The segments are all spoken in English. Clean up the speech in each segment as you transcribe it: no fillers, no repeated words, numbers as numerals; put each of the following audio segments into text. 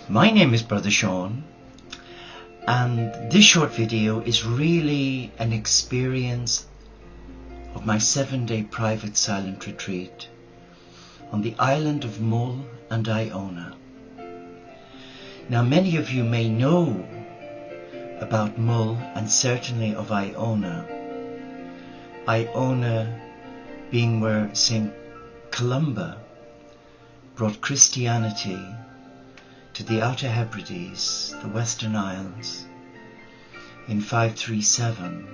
My name is Brother Sean, and this short video is really an experience of my 7-day private silent retreat on the island of Mull and Iona. Now, many of you may know about Mull and certainly of Iona. Iona being where St. Columba brought Christianity to the Outer Hebrides, the Western Isles, in 537,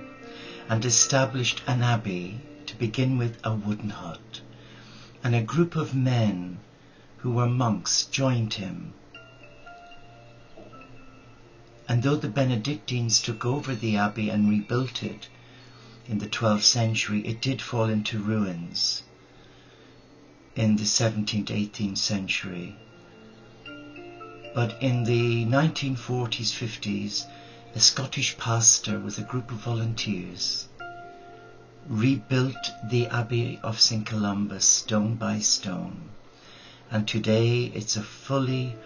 and established an abbey, to begin with a wooden hut, and a group of men who were monks joined him. And though the Benedictines took over the abbey and rebuilt it in the 12th century, it did fall into ruins in the 17th, 18th century. But in the 1940s, 50s, a Scottish pastor with a group of volunteers rebuilt the Abbey of St. Columba stone by stone. And today it's a fully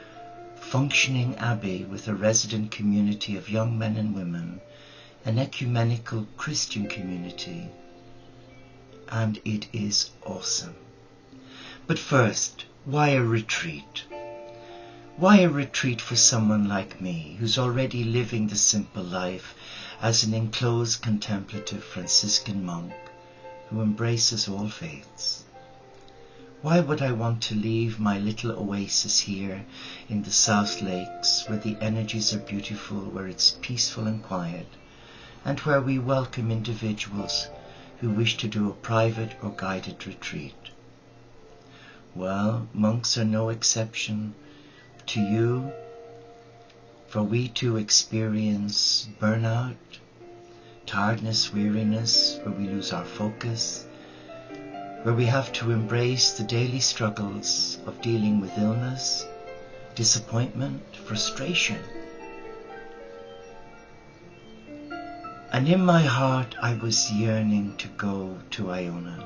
functioning abbey with a resident community of young men and women, an ecumenical Christian community. And it is awesome. But first, why a retreat? Why a retreat for someone like me, who's already living the simple life as an enclosed contemplative Franciscan monk who embraces all faiths? Why would I want to leave my little oasis here in the South Lakes, where the energies are beautiful, where it's peaceful and quiet, and where we welcome individuals who wish to do a private or guided retreat? Well, monks are no exception to you, for we too experience burnout, tiredness, weariness, where we lose our focus, where we have to embrace the daily struggles of dealing with illness, disappointment, frustration. And in my heart I was yearning to go to Iona.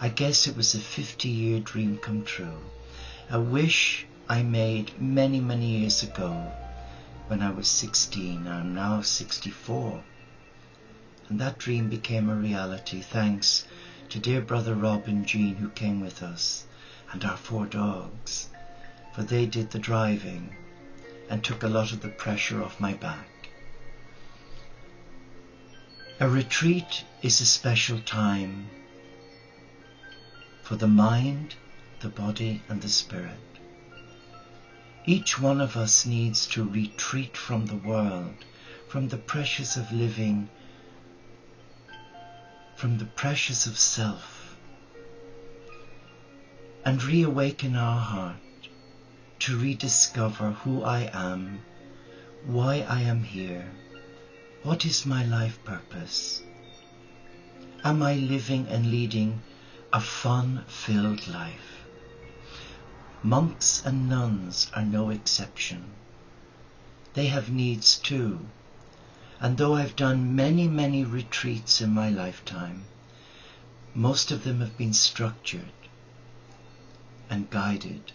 I guess it was a 50-year dream come true, a wish I made many, many years ago when I was 16. I'm now 64. And that dream became a reality thanks to dear brother Rob and Jean, who came with us, and our 4 dogs, for they did the driving and took a lot of the pressure off my back. A retreat is a special time for the mind, the body and the spirit. Each one of us needs to retreat from the world, from the pressures of living, from the pressures of self, and reawaken our heart to rediscover who I am, why I am here, what is my life purpose. Am I living and leading a fun-filled life? Monks and nuns are no exception. They have needs too, and though I've done many, many retreats in my lifetime, most of them have been structured and guided.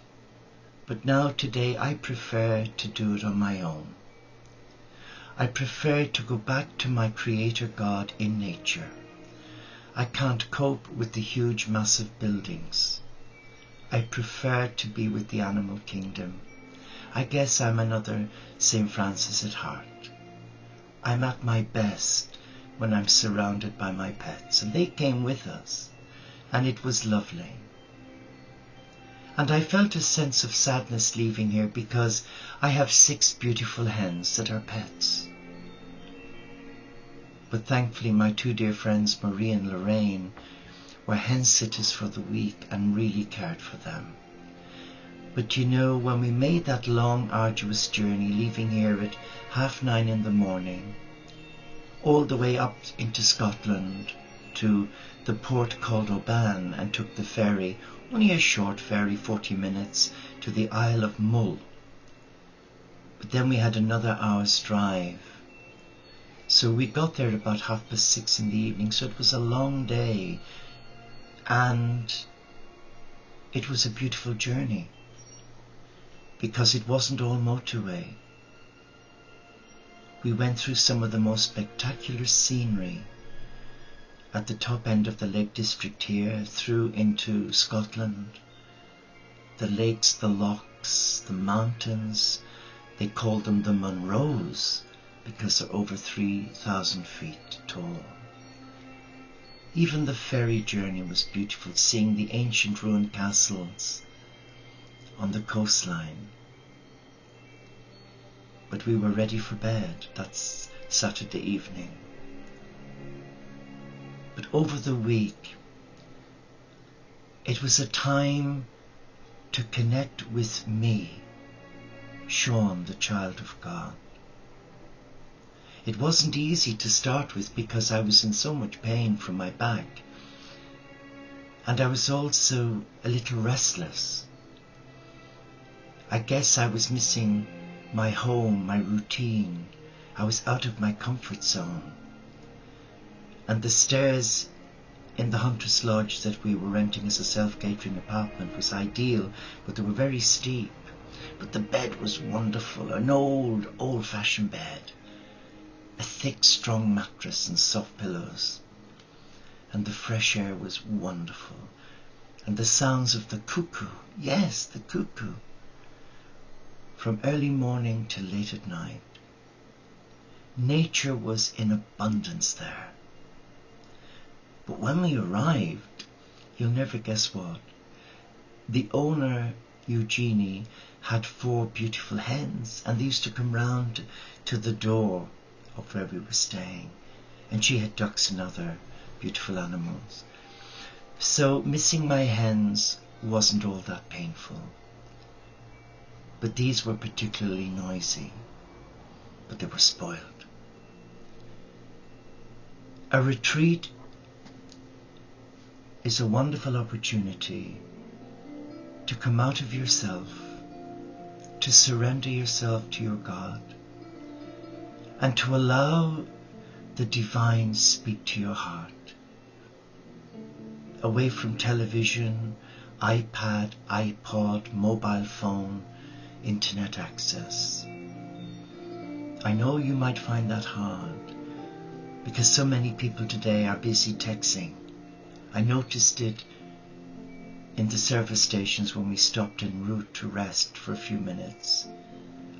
But now today I prefer to do it on my own. I prefer to go back to my Creator God in nature. I can't cope with the huge massive buildings. I prefer to be with the animal kingdom. I guess I'm another St. Francis at heart. I'm at my best when I'm surrounded by my pets, and they came with us, and it was lovely. And I felt a sense of sadness leaving here because I have 6 beautiful hens that are pets. But thankfully my 2 dear friends Marie and Lorraine were hen sitters for the week and really cared for them. But you know, when we made that long arduous journey, leaving here at 9:30 in the morning, all the way up into Scotland to the port called Oban, and took the ferry, only a short ferry, 40 minutes, to the Isle of Mull. But then we had another hour's drive. So we got there at about 6:30 in the evening, so it was a long day. And it was a beautiful journey. because it wasn't all motorway. We went through some of the most spectacular scenery at the top end of the Lake District here, through into Scotland. The lakes, the lochs, the mountains, they called them the Munros because they're over 3,000 feet tall. Even the ferry journey was beautiful, seeing the ancient ruined castles on the coastline. But we were ready for bed. That's Saturday evening. But over the week, it was a time to connect with me, Sean, the child of God. It wasn't easy to start with because I was in so much pain from my back. And I was also a little restless. I guess I was missing my home, my routine. I was out of my comfort zone. And the stairs in the Hunter's Lodge that we were renting as a self-catering apartment was ideal, but they were very steep. But the bed was wonderful, an old-fashioned bed. A thick, strong mattress and soft pillows. And the fresh air was wonderful. And the sounds of the cuckoo, yes, the cuckoo, from early morning till late at night. Nature was in abundance there. But when we arrived, you'll never guess what. The owner, Eugenie, had 4 beautiful hens, and they used to come round to the door of where we were staying. And she had ducks and other beautiful animals. So missing my hens wasn't all that painful. But these were particularly noisy, but they were spoiled. A retreat is a wonderful opportunity to come out of yourself, to surrender yourself to your God, and to allow the divine speak to your heart. Away from television, iPad, iPod, mobile phone, internet access. I know you might find that hard because so many people today are busy texting. I noticed it in the service stations when we stopped en route to rest for a few minutes.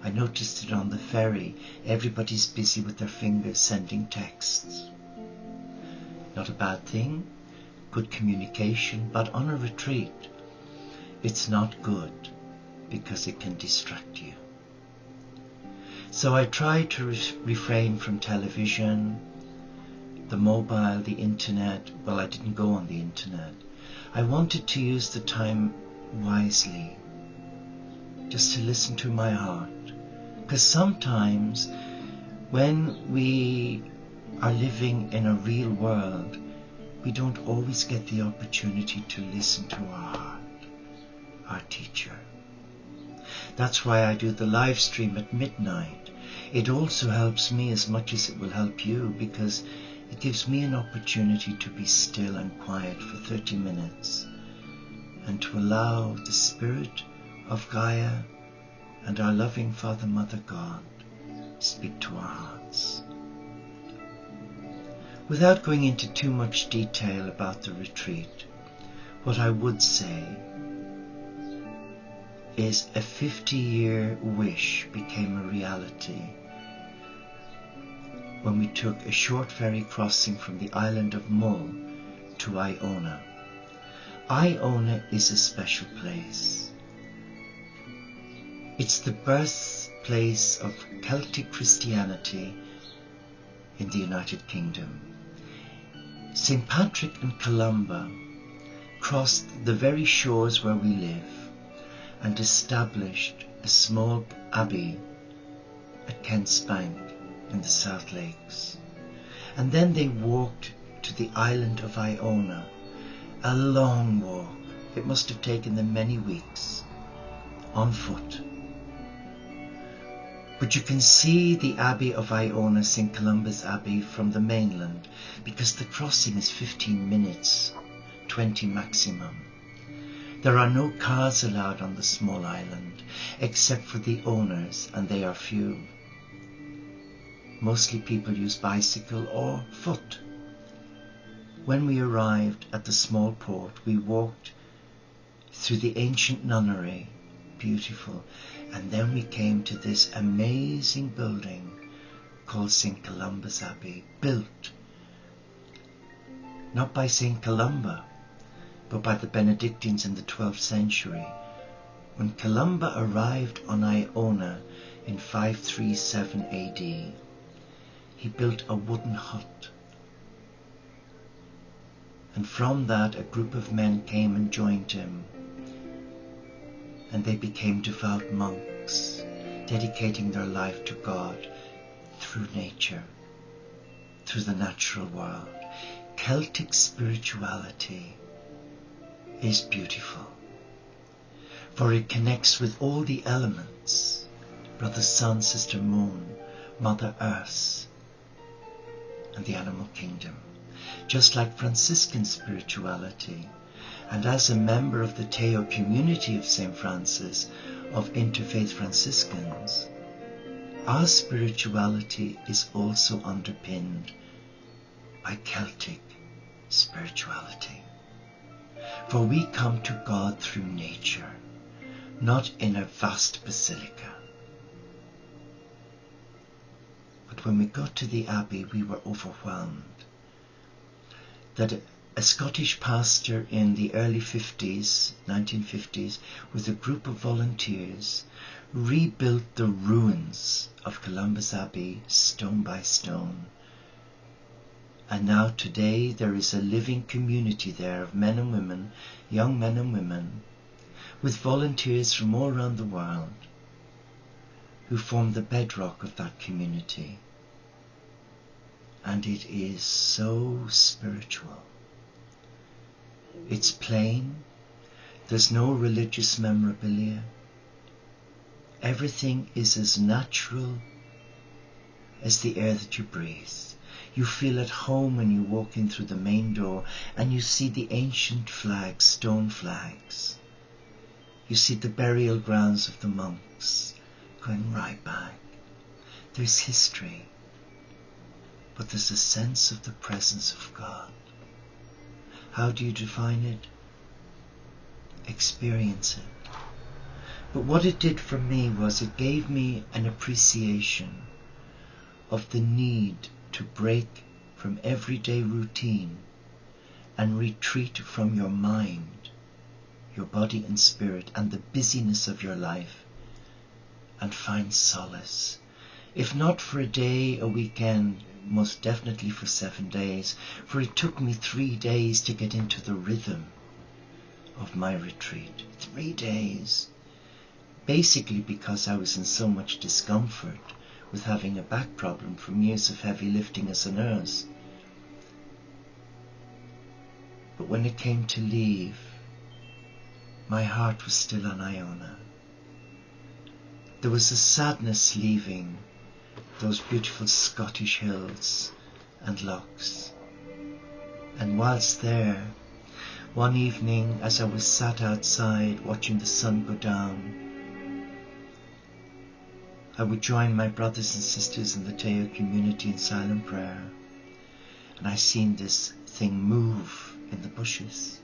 I noticed it on the ferry. Everybody's busy with their fingers sending texts. Not a bad thing, good communication, but on a retreat, it's not good because it can distract you. So I tried to refrain from television, the mobile, the internet. Well, I didn't go on the internet. I wanted to use the time wisely, just to listen to my heart. Because sometimes when we are living in a real world, we don't always get the opportunity to listen to our heart, our teacher. That's why I do the live stream at midnight. It also helps me as much as it will help you, because it gives me an opportunity to be still and quiet for 30 minutes and to allow the Spirit of Gaia and our loving Father, Mother God speak to our hearts. Without going into too much detail about the retreat, what I would say is a 50-year wish became a reality when we took a short ferry crossing from the island of Mull to Iona. Iona is a special place. It's the birthplace of Celtic Christianity in the United Kingdom. St. Patrick and Columba crossed the very shores where we live and established a small abbey at Kent's Bank in the South Lakes. And then they walked to the island of Iona, a long walk. It must have taken them many weeks, on foot. But you can see the Abbey of Iona, St. Columba's Abbey, from the mainland, because the crossing is 15 minutes, 20 maximum. There are no cars allowed on the small island, except for the owners, and they are few. Mostly people use bicycle or foot. When we arrived at the small port, we walked through the ancient nunnery, beautiful, and then we came to this amazing building called St. Columba's Abbey, built not by St. Columba, but by the Benedictines in the 12th century. When Columba arrived on Iona in 537 AD, he built a wooden hut. And from that a group of men came and joined him, and they became devout monks, dedicating their life to God through nature, through the natural world. Celtic spirituality is beautiful, for it connects with all the elements, Brother Sun, Sister Moon, Mother Earth, and the animal kingdom, just like Franciscan spirituality. And as a member of the Teo community of St. Francis of Interfaith Franciscans, our spirituality is also underpinned by Celtic spirituality. For we come to God through nature, not in a vast basilica. But when we got to the Abbey, we were overwhelmed that a Scottish pastor in the early 1950s, with a group of volunteers, rebuilt the ruins of Columba's Abbey stone by stone. And now today there is a living community there of men and women, young men and women, with volunteers from all around the world who form the bedrock of that community. And it is so spiritual. It's plain. There's no religious memorabilia. Everything is as natural as the air that you breathe. You feel at home when you walk in through the main door and you see the ancient flags, stone flags. You see the burial grounds of the monks going right back. There's history, but there's a sense of the presence of God. How do you define it? Experience it. But what it did for me was it gave me an appreciation of the need to break from everyday routine and retreat from your mind, your body and spirit, and the busyness of your life, and find solace. If not for a day, a weekend, most definitely for 7 days, for it took me 3 days to get into the rhythm of my retreat. 3 days. Basically because I was in so much discomfort with having a back problem from years of heavy lifting as a nurse. But when it came to leave, my heart was still on Iona. There was a sadness leaving those beautiful Scottish hills and lochs. And whilst there, one evening as I was sat outside watching the sun go down, I would join my brothers and sisters in the Teo community in silent prayer, and I seen this thing move in the bushes.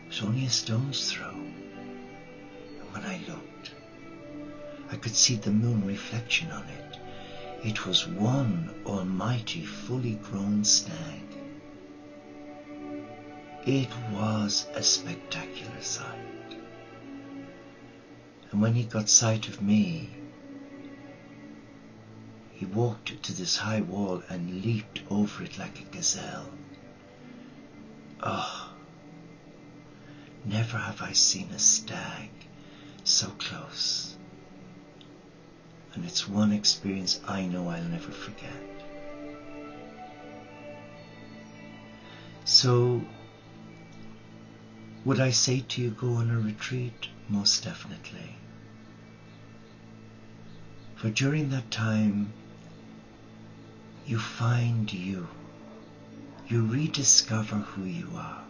It was only a stone's throw, and when I looked, I could see the moon reflection on it. It was one almighty fully grown stag. It was a spectacular sight. And when he got sight of me, he walked to this high wall and leaped over it like a gazelle. Oh, never have I seen a stag so close. And it's one experience I know I'll never forget. So, would I say to you, go on a retreat? Most definitely. For during that time, you find you rediscover who you are.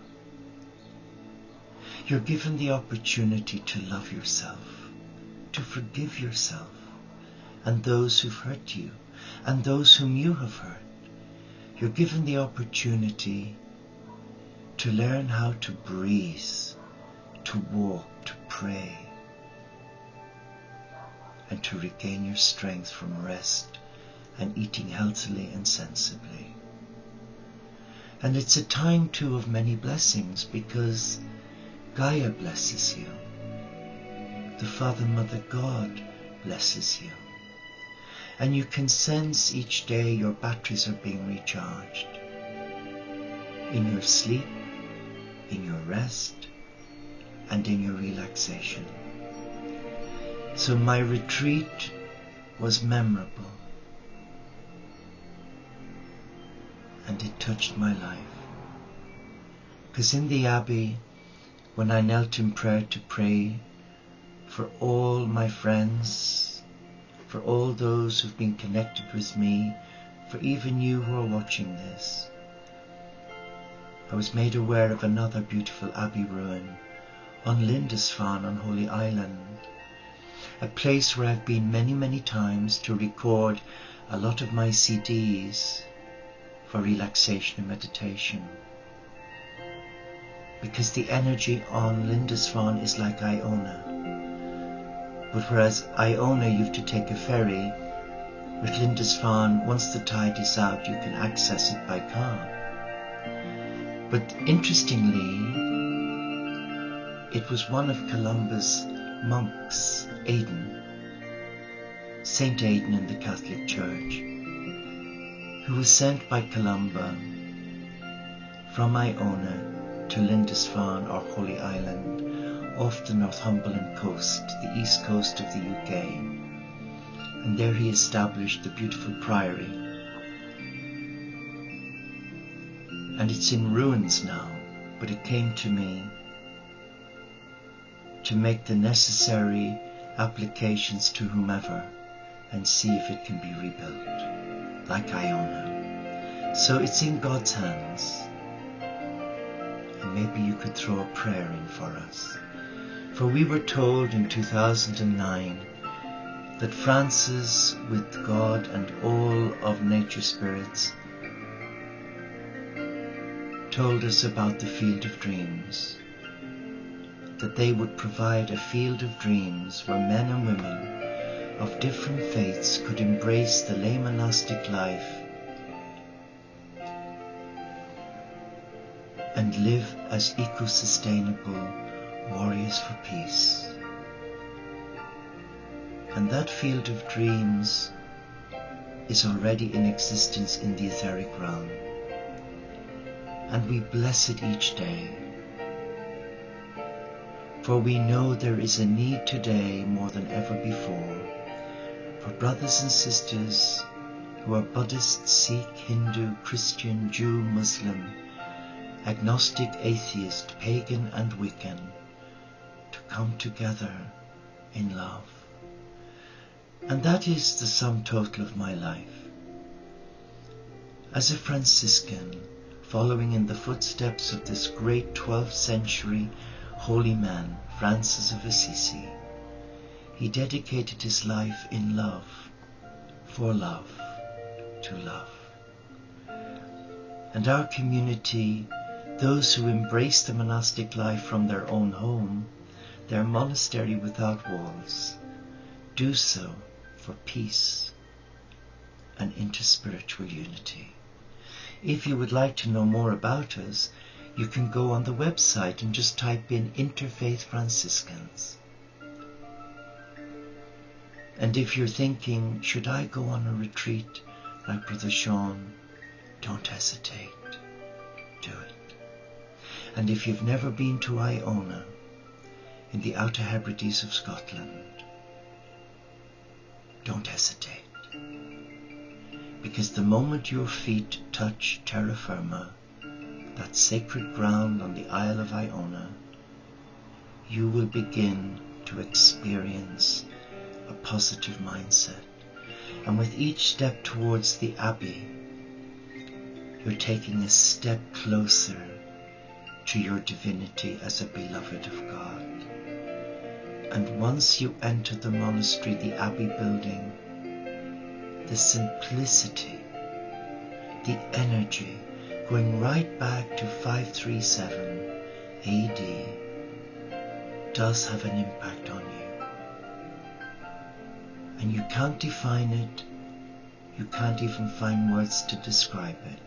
You're given the opportunity to love yourself, to forgive yourself, and those who've hurt you, and those whom you have hurt. You're given the opportunity to learn how to breathe, to walk, to pray, and to regain your strength from rest and eating healthily and sensibly. And it's a time too of many blessings, because Gaia blesses you. The Father, Mother, God blesses you. And you can sense each day your batteries are being recharged. In your sleep, in your rest, and in your relaxation. So my retreat was memorable. And it touched my life. Because in the Abbey, when I knelt in prayer to pray for all my friends, for all those who've been connected with me, for even you who are watching this, I was made aware of another beautiful Abbey ruin on Lindisfarne on Holy Island, a place where I've been many, many times to record a lot of my CDs for relaxation and meditation. Because the energy on Lindisfarne is like Iona. But whereas Iona you have to take a ferry, with Lindisfarne, once the tide is out, you can access it by car. But interestingly, it was one of Columba's monks, Aidan, Saint Aidan in the Catholic Church, who was sent by Columba from Iona to Lindisfarne or Holy Island, off the Northumberland coast, the east coast of the UK. And there he established the beautiful priory. And it's in ruins now, but it came to me to make the necessary applications to whomever and see if it can be rebuilt, like Iona. So it's in God's hands. And maybe you could throw a prayer in for us. For we were told in 2009 that Francis, with God and all of nature spirits, told us about the field of dreams, that they would provide a field of dreams where men and women of different faiths could embrace the lay monastic life and live as eco-sustainable warriors for peace. And that field of dreams is already in existence in the etheric realm. And we bless it each day. For we know there is a need today more than ever before for brothers and sisters who are Buddhist, Sikh, Hindu, Christian, Jew, Muslim, agnostic, atheist, pagan and Wiccan to come together in love. And that is the sum total of my life. As a Franciscan, following in the footsteps of this great 12th century holy man, Francis of Assisi, he dedicated his life in love, for love, to love. And our community, those who embrace the monastic life from their own home, their monastery without walls, do so for peace and interspiritual unity. If you would like to know more about us, you can go on the website and just type in Interfaith Franciscans. And if you're thinking, should I go on a retreat like Brother Sean? Don't hesitate. Do it. And if you've never been to Iona, in the Outer Hebrides of Scotland, don't hesitate. Because the moment your feet touch terra firma, that sacred ground on the Isle of Iona, you will begin to experience a positive mindset. And with each step towards the Abbey, you're taking a step closer to your divinity as a beloved of God. And once you enter the monastery, the abbey building, the simplicity, the energy, going right back to 537 AD, does have an impact on you. And you can't define it, you can't even find words to describe it,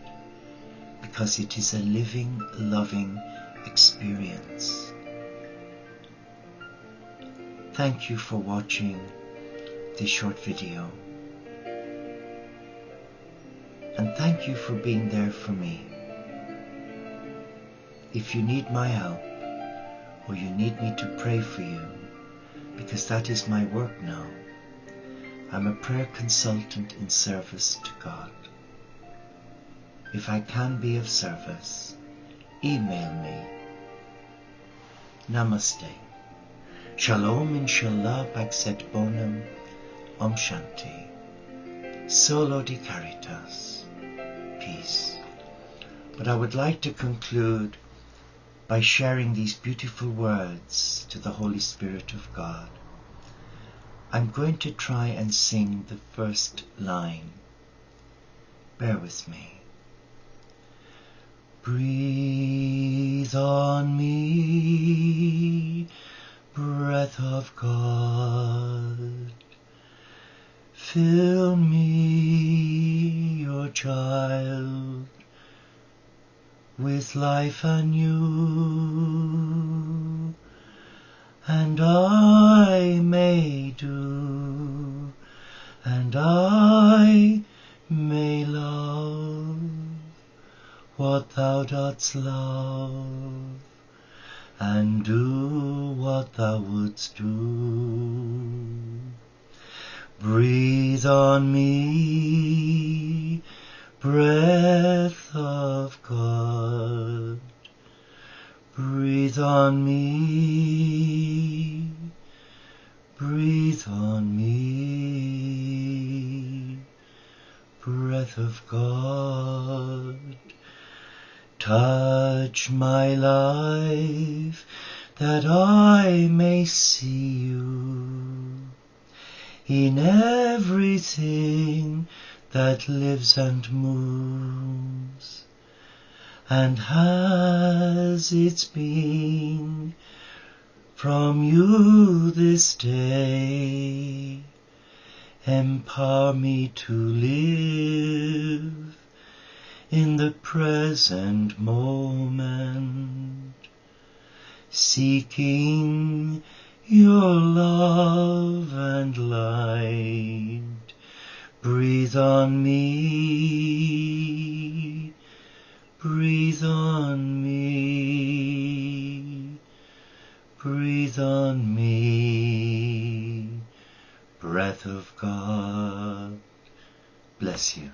because it is a living, loving experience. Thank you for watching this short video. And thank you for being there for me. If you need my help, or you need me to pray for you, because that is my work now, I'm a prayer consultant in service to God. If I can be of service, email me. Namaste. Shalom inshallah paxet bonum. Om Shanti. Solo di caritas. Peace. But I would like to conclude by sharing these beautiful words to the Holy Spirit of God. I'm going to try and sing the first line. Bear with me. Breathe on me, breath of God. Fill me, your child, with life anew, and I may do, and I may love what thou dost love, and do what thou wouldst do. Breathe on me, breath of God. Breathe on me, breathe on me, breath of God. Touch my life, that I may see you in everything that lives and moves, and has its being from you this day. Empower me to live in the present moment, seeking your love and light. Breathe on me, breathe on me, breathe on me, breath of God. Bless you.